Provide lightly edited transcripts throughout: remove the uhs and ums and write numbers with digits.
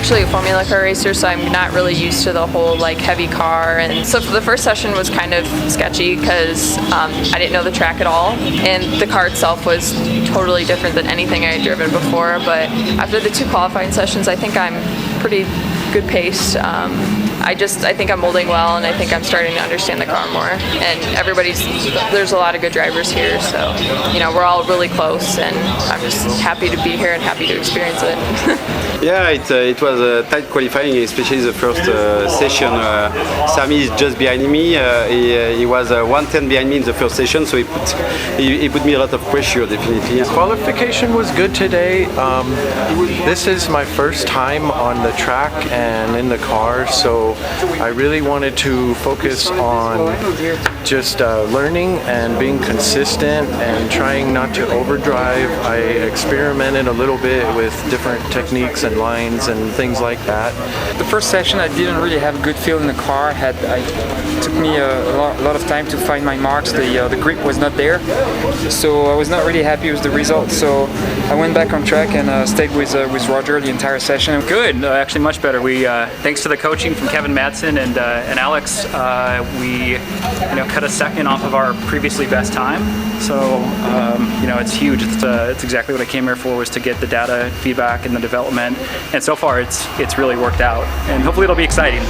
actually a Formula Car racer, so I'm not really used to the whole like heavy car. And so for the first session was kind of sketchy because I didn't know the track at all, and the car itself was totally different than anything I had driven before. But after the 2 qualifying sessions, I think I'm pretty good paced. I think I'm molding well, and I think I'm starting to understand the car more. And there's a lot of good drivers here, so we're all really close, and I'm just happy to be here and happy to experience it. Yeah, it was a tight qualifying, especially the first session. Sami is just behind me. He was 110 behind me in the first session, so he put me a lot of pressure, definitely. Qualification was good today. This is my first time on the track and in the car, so I really wanted to focus on just learning and being consistent and trying not to overdrive. I experimented a little bit with different techniques and lines and things like that. The first session I didn't really have a good feel in the car. It took me a lot of time to find my marks. The grip was not there, so I was not really happy with the results. So I went back on track and stayed with Roger the entire session. Good, actually much better. We thanks to the coaching from Kevin Madsen and Alex, we cut a second off of our previously best time. So it's huge. It's exactly what I came here for, was to get the data feedback and the development. And so far it's really worked out, and hopefully it'll be exciting.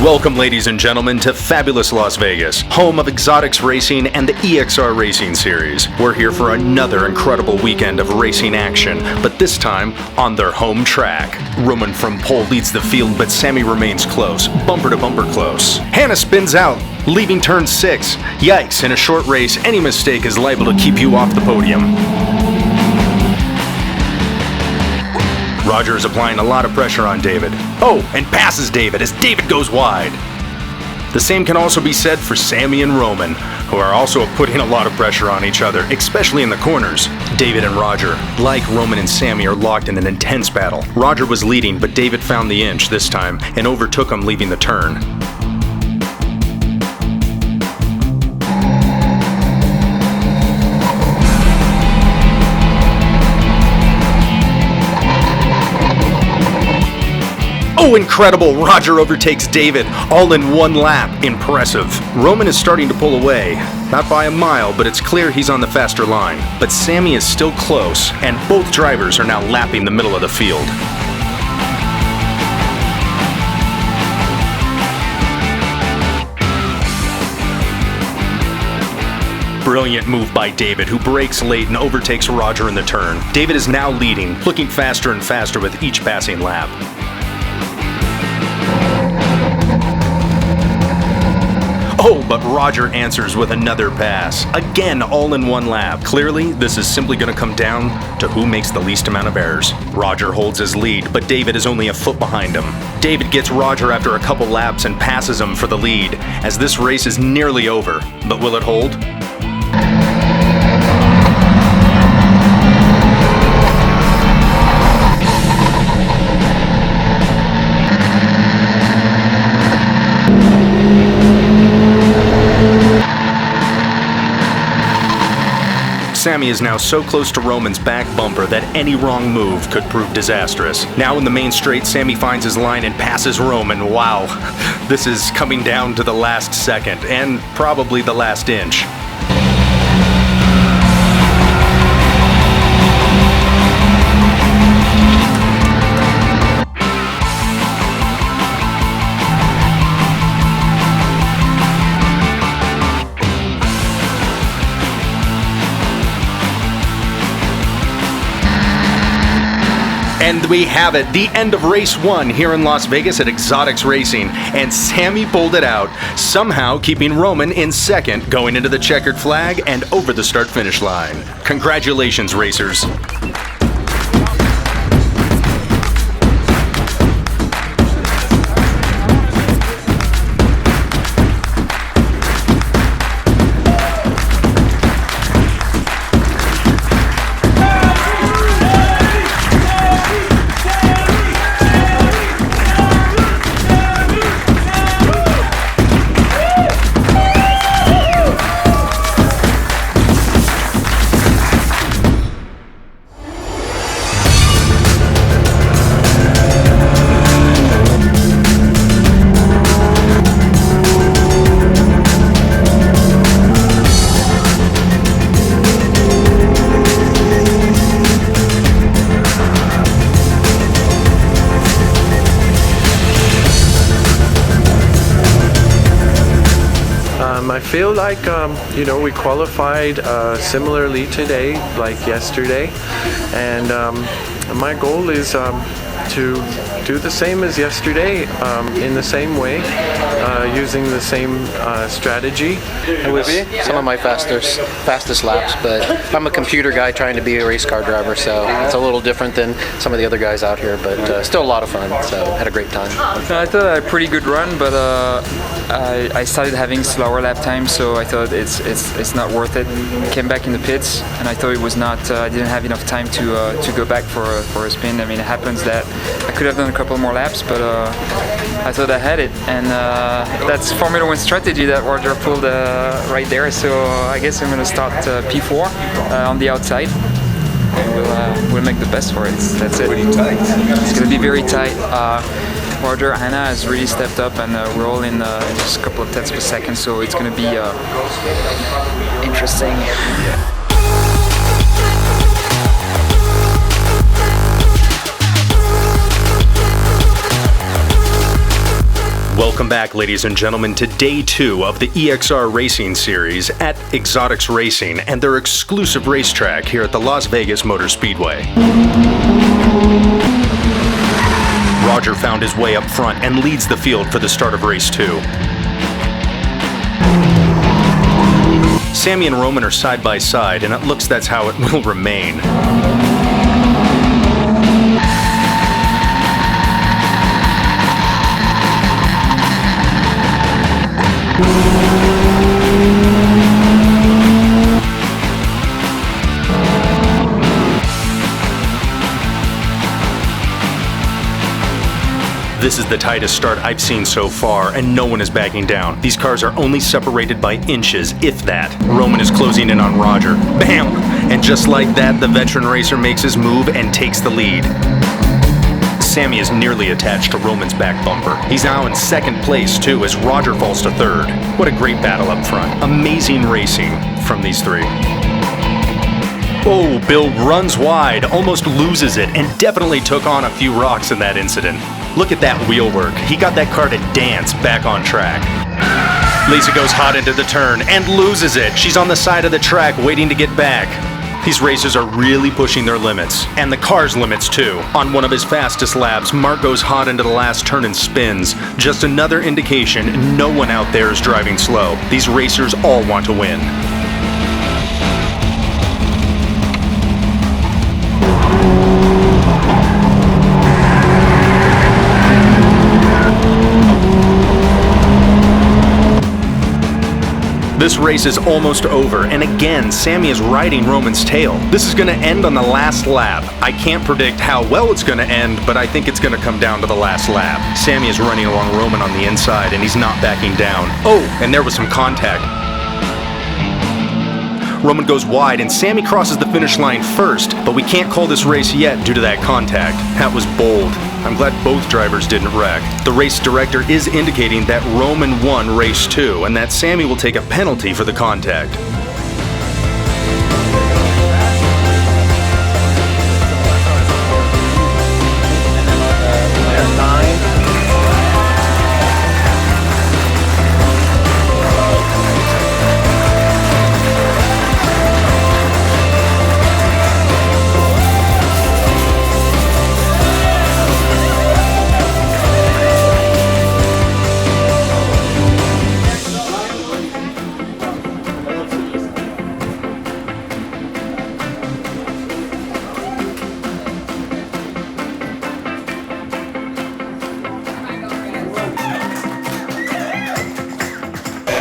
Welcome, ladies and gentlemen, to fabulous Las Vegas, home of EXR Racing and the EXR Racing Series. We're here for another incredible weekend of racing action, but this time on their home track. Roman from pole leads the field, but Sami remains close, bumper to bumper close. Hannah spins out, leaving turn 6. Yikes, in a short race, any mistake is liable to keep you off the podium. Roger is applying a lot of pressure on David. Oh, and passes David as David goes wide. The same can also be said for Sami and Roman, who are also putting a lot of pressure on each other, especially in the corners. David and Roger, like Roman and Sami, are locked in an intense battle. Roger was leading, but David found the inch this time and overtook him leaving the turn. Oh, incredible! Roger overtakes David, all in one lap. Impressive. Roman is starting to pull away. Not by a mile, but it's clear he's on the faster line. But Sami is still close, and both drivers are now lapping the middle of the field. Brilliant move by David, who brakes late and overtakes Roger in the turn. David is now leading, looking faster and faster with each passing lap. Oh, but Roger answers with another pass. Again, all in one lap. Clearly, this is simply going to come down to who makes the least amount of errors. Roger holds his lead, but David is only a foot behind him. David gets Roger after a couple laps and passes him for the lead, as this race is nearly over. But will it hold? Sami is now so close to Roman's back bumper that any wrong move could prove disastrous. Now in the main straight, Sami finds his line and passes Roman. Wow, this is coming down to the last second, and probably the last inch. And we have it, the end of race 1 here in Las Vegas at EXR Racing, and Sami pulled it out, somehow keeping Roman in second going into the checkered flag and over the start-finish line. Congratulations, racers. feel like we qualified similarly today, like yesterday, and my goal is to do the same as yesterday, in the same way, using the same strategy. It was some of my fastest laps, but I'm a computer guy trying to be a race car driver, so it's a little different than some of the other guys out here, but still a lot of fun, so had a great time. I thought I had a pretty good run, but I started having slower lap time, so I thought it's not worth it. Came back in the pits, and I thought it was not. I didn't have enough time to go back for a spin. I mean, it happens that I could have done a couple more laps, but I thought I had it, and that's Formula One strategy that Roger pulled right there. So I guess I'm going to start P4 on the outside. And we'll make the best for it. That's it. It's going to be very tight. Roger, Anna has really stepped up, and we're all in just a couple of tenths per second, so it's going to be interesting. Welcome back, ladies and gentlemen, to day 2 of the EXR Racing Series at EXR Racing and their exclusive racetrack here at the Las Vegas Motor Speedway. Roger found his way up front and leads the field for the start of race 2. Sammy and Roman are side by side, and it looks that's how it will remain. This is the tightest start I've seen so far, and no one is backing down. These cars are only separated by inches, if that. Roman is closing in on Roger. Bam! And just like that, the veteran racer makes his move and takes the lead. Sammy is nearly attached to Roman's back bumper. He's now in second place, too, as Roger falls to third. What a great battle up front. Amazing racing from these three. Oh, Bill runs wide, almost loses it, and definitely took on a few rocks in that incident. Look at that wheel work. He got that car to dance back on track. Lisa goes hot into the turn and loses it. She's on the side of the track waiting to get back. These racers are really pushing their limits, and the car's limits too. On one of his fastest laps, Mark goes hot into the last turn and spins. Just another indication no one out there is driving slow. These racers all want to win. This race is almost over, and again, Sammy is riding Roman's tail. This is going to end on the last lap. I can't predict how well it's going to end, but I think it's going to come down to the last lap. Sammy is running along Roman on the inside, and he's not backing down. Oh, and there was some contact. Roman goes wide, and Sammy crosses the finish line first, but we can't call this race yet due to that contact. That was bold. I'm glad both drivers didn't wreck. The race director is indicating that Roman won race 2 and that Sammy will take a penalty for the contact.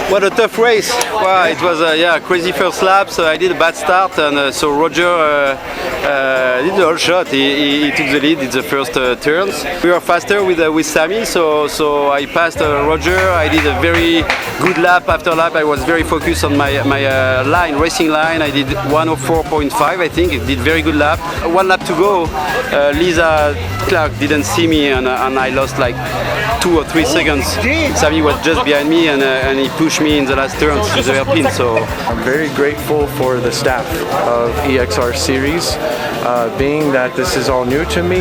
What a tough race. Wow, it was a crazy first lap, so I did a bad start, and so Roger did the whole shot. He took the lead in the first turns. We were faster with Sammy, so I passed Roger. I did a very good lap after lap. I was very focused on my racing line. I did 104.5, I think. It did very good lap. One lap to go. Lisa Clark didn't see me, and I lost like 2 or 3 seconds. Sammy was just behind me, and he pushed me in the last turn to the hairpin. So I'm very grateful for the staff of EXR Series. Being that this is all new to me,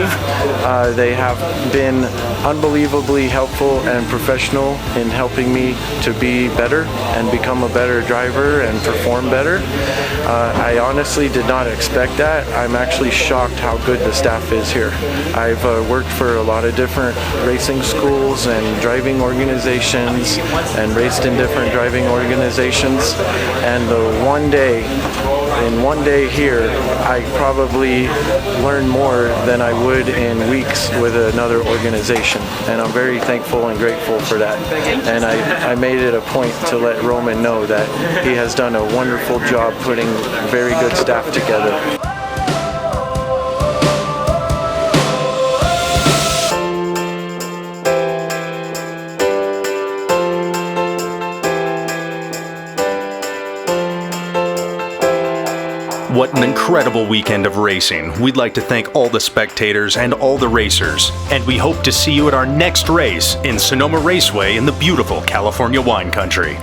they have been unbelievably helpful and professional in helping me to be better and become a better driver and perform better. I honestly did not expect that. I'm actually shocked how good the staff is here. I've worked for a lot of different racing schools and driving organizations and raced in different driving organizations, and in one day here, I probably learned more than I would in weeks with another organization, and I'm very thankful and grateful for that. And I made it a point to let Roman know that he has done a wonderful job putting very good staff together. What an incredible weekend of racing. We'd like to thank all the spectators and all the racers, and we hope to see you at our next race in Sonoma Raceway in the beautiful California wine country.